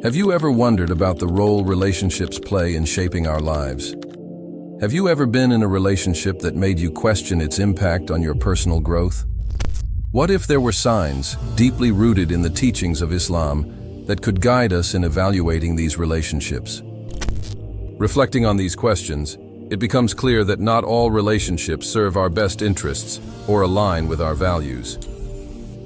Have you ever wondered about the role relationships play in shaping our lives? Have you ever been in a relationship that made you question its impact on your personal growth? What if there were signs, deeply rooted in the teachings of Islam, that could guide us in evaluating these relationships? Reflecting on these questions, it becomes clear that not all relationships serve our best interests or align with our values.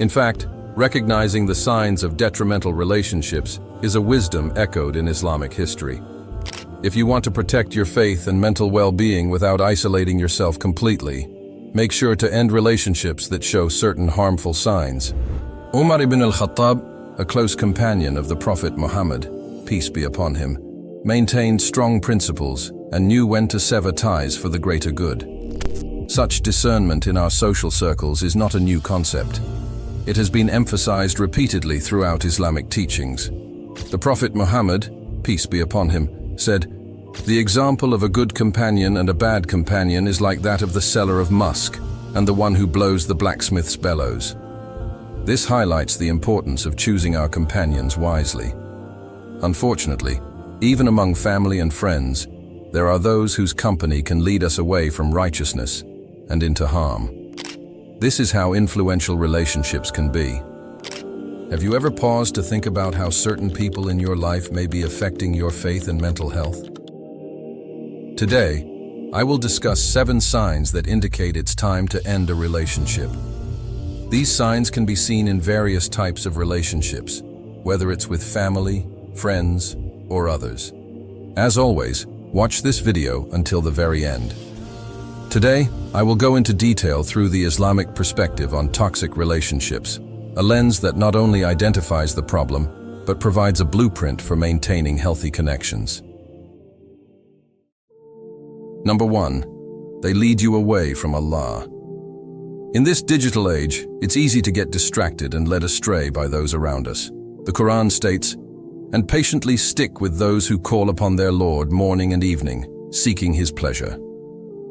In fact, recognizing the signs of detrimental relationships is a wisdom echoed in Islamic history. If you want to protect your faith and mental well-being without isolating yourself completely, make sure to end relationships that show certain harmful signs. Umar ibn al-Khattab, a close companion of the Prophet Muhammad, peace be upon him, maintained strong principles and knew when to sever ties for the greater good. Such discernment in our social circles is not a new concept. It has been emphasized repeatedly throughout Islamic teachings. The Prophet Muhammad, peace be upon him, said, "The example of a good companion and a bad companion is like that of the seller of musk and the one who blows the blacksmith's bellows." This highlights the importance of choosing our companions wisely. Unfortunately, even among family and friends, there are those whose company can lead us away from righteousness and into harm. This is how influential relationships can be. Have you ever paused to think about how certain people in your life may be affecting your faith and mental health? Today, I will discuss 7 signs that indicate it's time to end a relationship. These signs can be seen in various types of relationships, whether it's with family, friends, or others. As always, watch this video until the very end. Today, I will go into detail through the Islamic perspective on toxic relationships, a lens that not only identifies the problem, but provides a blueprint for maintaining healthy connections. Number 1. They lead you away from Allah. In this digital age, it's easy to get distracted and led astray by those around us. The Quran states, "And patiently stick with those who call upon their Lord morning and evening, seeking His pleasure."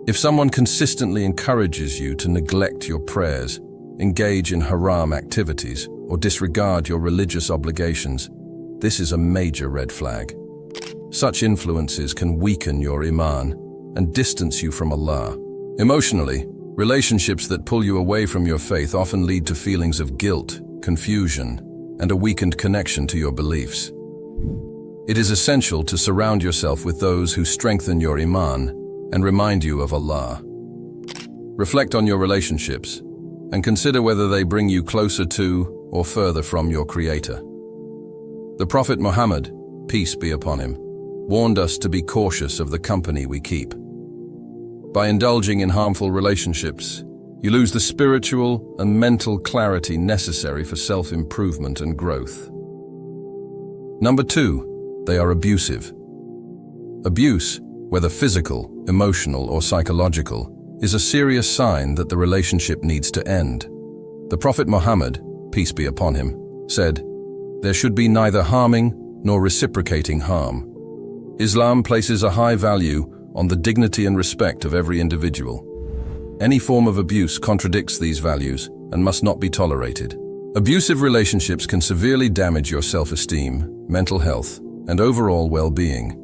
If someone consistently encourages you to neglect your prayers, engage in haram activities, or disregard your religious obligations, this is a major red flag. Such influences can weaken your iman and distance you from Allah. Emotionally, relationships that pull you away from your faith often lead to feelings of guilt, confusion, and a weakened connection to your beliefs. It is essential to surround yourself with those who strengthen your iman and remind you of Allah. Reflect on your relationships and consider whether they bring you closer to or further from your Creator. The Prophet Muhammad, peace be upon him, warned us to be cautious of the company we keep. By indulging in harmful relationships, you lose the spiritual and mental clarity necessary for self-improvement and growth. Number 2, they are abusive. Abuse, whether physical, emotional, or psychological, is a serious sign that the relationship needs to end. The Prophet Muhammad, peace be upon him, said, "There should be neither harming nor reciprocating harm." Islam places a high value on the dignity and respect of every individual. Any form of abuse contradicts these values and must not be tolerated. Abusive relationships can severely damage your self-esteem, mental health, and overall well-being.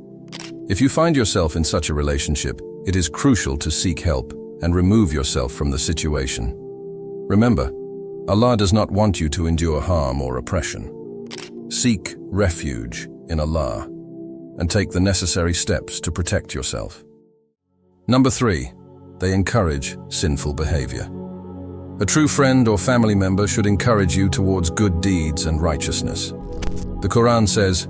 If you find yourself in such a relationship, it is crucial to seek help and remove yourself from the situation. Remember, Allah does not want you to endure harm or oppression. Seek refuge in Allah and take the necessary steps to protect yourself. Number 3, they encourage sinful behavior. A true friend or family member should encourage you towards good deeds and righteousness. The Quran says,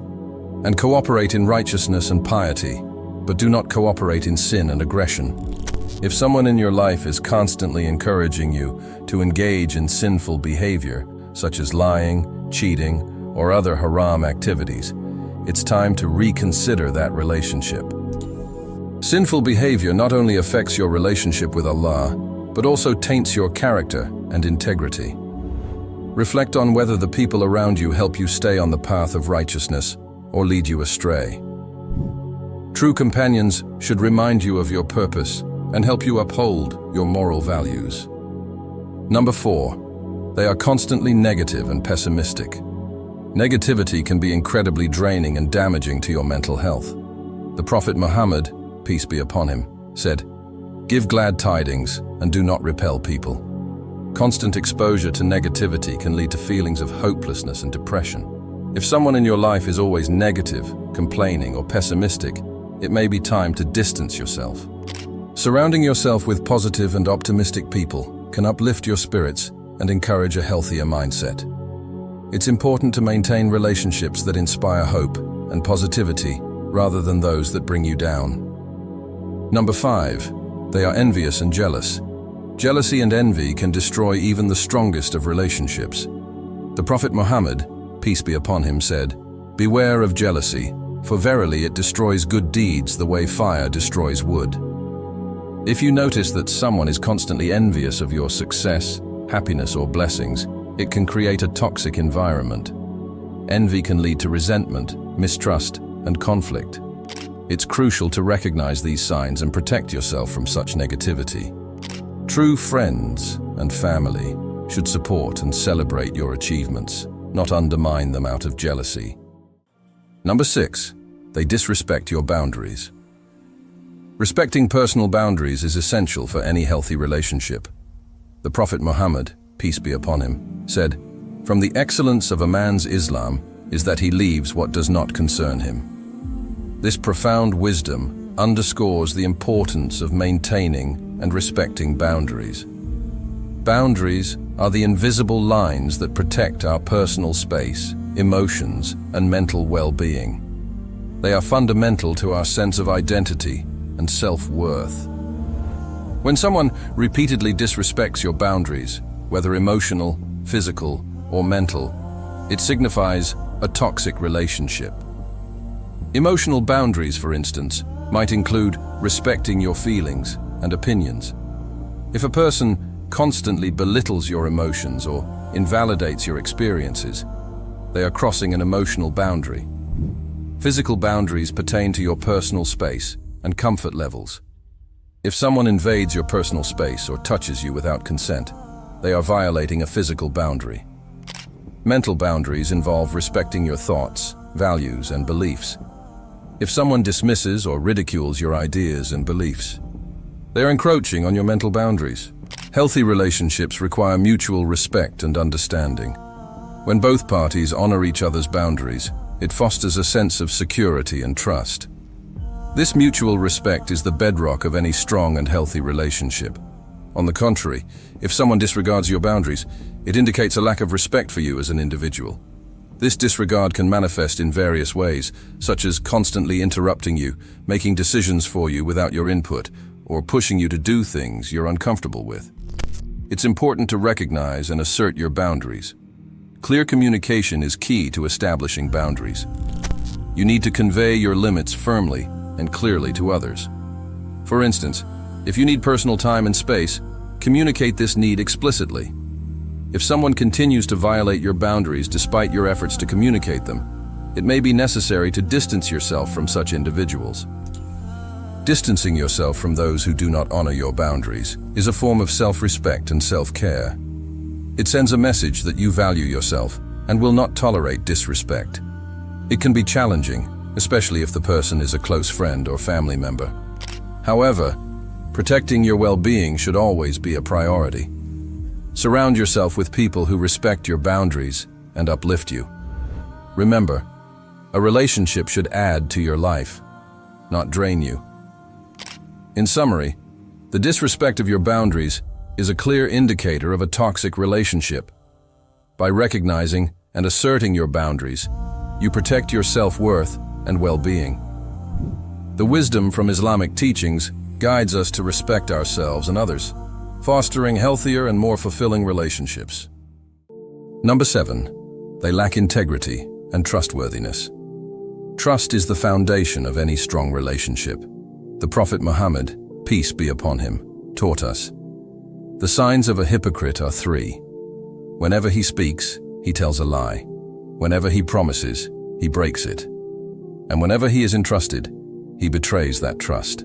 "And cooperate in righteousness and piety, but do not cooperate in sin and aggression." If someone in your life is constantly encouraging you to engage in sinful behavior, such as lying, cheating, or other haram activities, it's time to reconsider that relationship. Sinful behavior not only affects your relationship with Allah, but also taints your character and integrity. Reflect on whether the people around you help you stay on the path of righteousness or lead you astray. True companions should remind you of your purpose and help you uphold your moral values. Number 4, they are constantly negative and pessimistic. Negativity can be incredibly draining and damaging to your mental health. The Prophet Muhammad, peace be upon him, said, "Give glad tidings and do not repel people." Constant exposure to negativity can lead to feelings of hopelessness and depression. If someone in your life is always negative, complaining, or pessimistic, it may be time to distance yourself. Surrounding yourself with positive and optimistic people can uplift your spirits and encourage a healthier mindset. It's important to maintain relationships that inspire hope and positivity rather than those that bring you down. Number 5, they are envious and jealous. Jealousy and envy can destroy even the strongest of relationships. The Prophet Muhammad, peace be upon him, said, "Beware of jealousy, for verily it destroys good deeds the way fire destroys wood." If you notice that someone is constantly envious of your success, happiness, or blessings, it can create a toxic environment. Envy can lead to resentment, mistrust, and conflict. It's crucial to recognize these signs and protect yourself from such negativity. True friends and family should support and celebrate your achievements, not undermine them out of jealousy. Number 6, they disrespect your boundaries. Respecting personal boundaries is essential for any healthy relationship. The Prophet Muhammad, peace be upon him, said, "From the excellence of a man's Islam is that he leaves what does not concern him." This profound wisdom underscores the importance of maintaining and respecting boundaries. Boundaries are the invisible lines that protect our personal space, emotions, and mental well-being. They are fundamental to our sense of identity and self-worth. When someone repeatedly disrespects your boundaries, whether emotional, physical, or mental, it signifies a toxic relationship. Emotional boundaries, for instance, might include respecting your feelings and opinions. If a person constantly belittles your emotions or invalidates your experiences, they are crossing an emotional boundary. Physical boundaries pertain to your personal space and comfort levels. If someone invades your personal space or touches you without consent, they are violating a physical boundary. Mental boundaries involve respecting your thoughts, values, and beliefs. If someone dismisses or ridicules your ideas and beliefs, they are encroaching on your mental boundaries. Healthy relationships require mutual respect and understanding. When both parties honor each other's boundaries, it fosters a sense of security and trust. This mutual respect is the bedrock of any strong and healthy relationship. On the contrary, if someone disregards your boundaries, it indicates a lack of respect for you as an individual. This disregard can manifest in various ways, such as constantly interrupting you, making decisions for you without your input, or pushing you to do things you're uncomfortable with. It's important to recognize and assert your boundaries. Clear communication is key to establishing boundaries. You need to convey your limits firmly and clearly to others. For instance, if you need personal time and space, communicate this need explicitly. If someone continues to violate your boundaries despite your efforts to communicate them, it may be necessary to distance yourself from such individuals. Distancing yourself from those who do not honor your boundaries is a form of self-respect and self-care. It sends a message that you value yourself and will not tolerate disrespect. It can be challenging, especially if the person is a close friend or family member. However, protecting your well-being should always be a priority. Surround yourself with people who respect your boundaries and uplift you. Remember, a relationship should add to your life, not drain you. In summary, the disrespect of your boundaries is a clear indicator of a toxic relationship. By recognizing and asserting your boundaries, you protect your self-worth and well-being. The wisdom from Islamic teachings guides us to respect ourselves and others, fostering healthier and more fulfilling relationships. Number 7, they lack integrity and trustworthiness. Trust is the foundation of any strong relationship. The Prophet Muhammad, peace be upon him, taught us, "The signs of a hypocrite are 3. Whenever he speaks, he tells a lie. Whenever he promises, he breaks it. And whenever he is entrusted, he betrays that trust."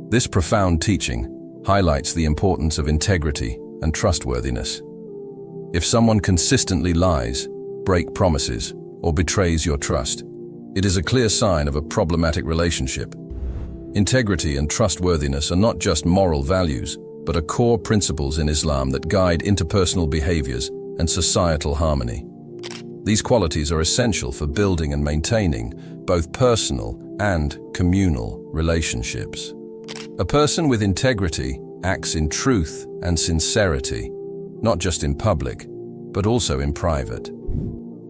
This profound teaching highlights the importance of integrity and trustworthiness. If someone consistently lies, break promises, or betrays your trust, it is a clear sign of a problematic relationship. Integrity and trustworthiness are not just moral values, but are core principles in Islam that guide interpersonal behaviors and societal harmony. These qualities are essential for building and maintaining both personal and communal relationships. A person with integrity acts in truth and sincerity, not just in public, but also in private.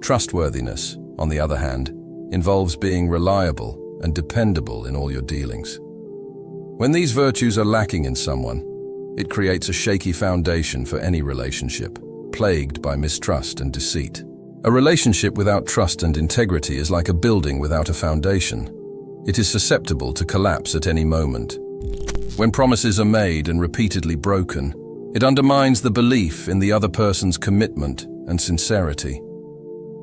Trustworthiness, on the other hand, involves being reliable and dependable in all your dealings. When these virtues are lacking in someone, it creates a shaky foundation for any relationship, plagued by mistrust and deceit. A relationship without trust and integrity is like a building without a foundation. It is susceptible to collapse at any moment. When promises are made and repeatedly broken, it undermines the belief in the other person's commitment and sincerity.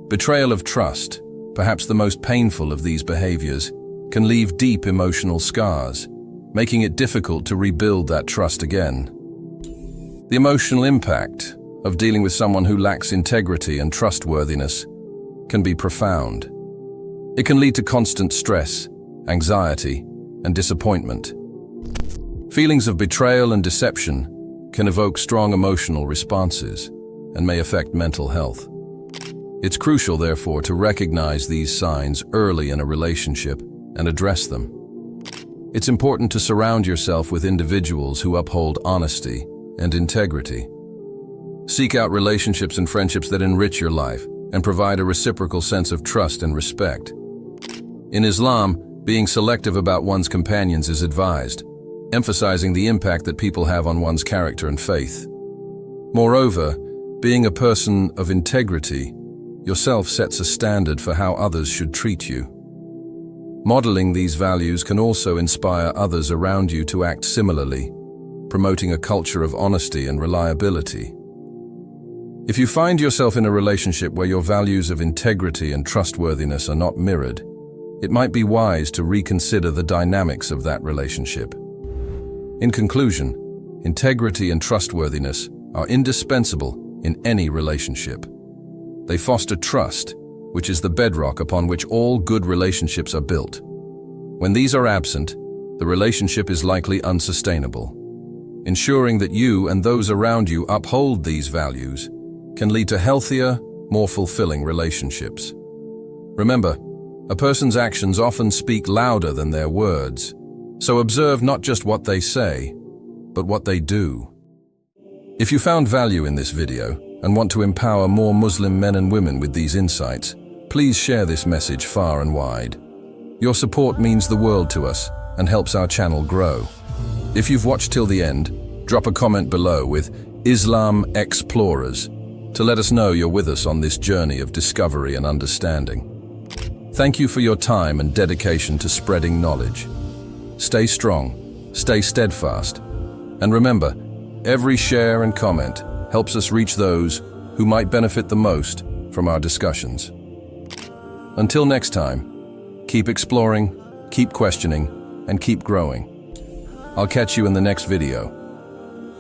Betrayal of trust, perhaps the most painful of these behaviors, can leave deep emotional scars, making it difficult to rebuild that trust again. The emotional impact of dealing with someone who lacks integrity and trustworthiness can be profound. It can lead to constant stress, anxiety, and disappointment. Feelings of betrayal and deception can evoke strong emotional responses and may affect mental health. It's crucial, therefore, to recognize these signs early in a relationship and address them. It's important to surround yourself with individuals who uphold honesty and integrity. Seek out relationships and friendships that enrich your life and provide a reciprocal sense of trust and respect. In Islam, being selective about one's companions is advised, emphasizing the impact that people have on one's character and faith. Moreover, being a person of integrity yourself sets a standard for how others should treat you. Modeling these values can also inspire others around you to act similarly, promoting a culture of honesty and reliability. If you find yourself in a relationship where your values of integrity and trustworthiness are not mirrored, it might be wise to reconsider the dynamics of that relationship. In conclusion, integrity and trustworthiness are indispensable in any relationship. They foster trust, which is the bedrock upon which all good relationships are built. When these are absent, the relationship is likely unsustainable. Ensuring that you and those around you uphold these values can lead to healthier, more fulfilling relationships. Remember, a person's actions often speak louder than their words, so observe not just what they say, but what they do. If you found value in this video and want to empower more Muslim men and women with these insights, please share this message far and wide. Your support means the world to us and helps our channel grow. If you've watched till the end, drop a comment below with islamxplorers to let us know you're with us on this journey of discovery and understanding. Thank you for your time and dedication to spreading knowledge. Stay strong, stay steadfast, and remember, every share and comment helps us reach those who might benefit the most from our discussions. Until next time, keep exploring, keep questioning, and keep growing. I'll catch you in the next video.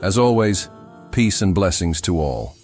As always, peace and blessings to all.